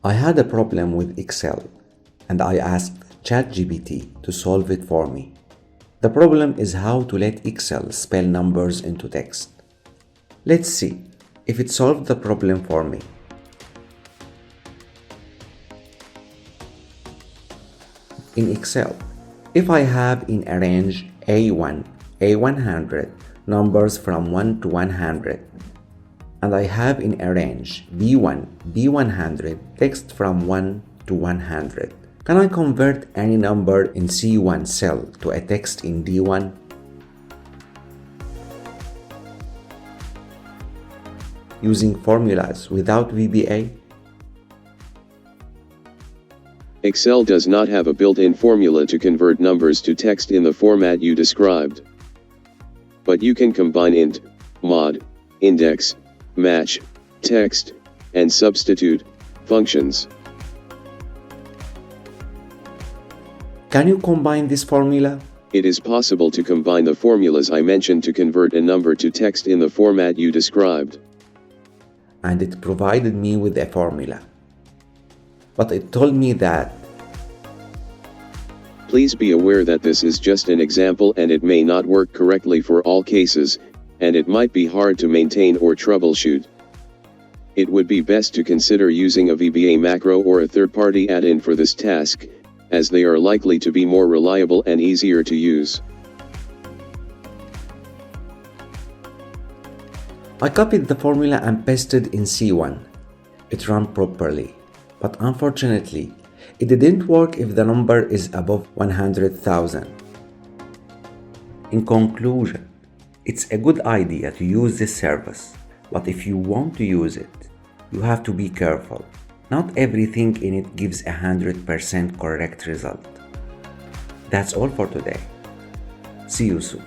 I had a problem with Excel and I asked ChatGPT to solve it for me. The problem is how to let Excel spell numbers into text. Let's see if it solved the problem for me. In Excel, if I have in a range A1, A100 numbers from 1 to 100, and I have in a range B1, B100 text from 1 to 100, can I convert any number in C1 cell to a text in D1? Using formulas without VBA? Excel does not have a built-in formula to convert numbers to text in the format you described. But you can combine int, mod, index, match, text, and substitute functions. Can you combine this formula? It is possible to combine the formulas I mentioned to convert a number to text in the format you described. And it provided me with a formula. But it told me that please be aware that this is just an example and it may not work correctly for all cases, and it might be hard to maintain or troubleshoot. It would be best to consider using a VBA macro or a third-party add-in for this task, as they are likely to be more reliable and easier to use. I copied the formula and pasted in C1. It ran properly, but unfortunately, it didn't work if the number is above 100,000. In conclusion, it's a good idea to use this service, but if you want to use it, you have to be careful. Not everything in it gives 100% correct result. That's all for today. See you soon.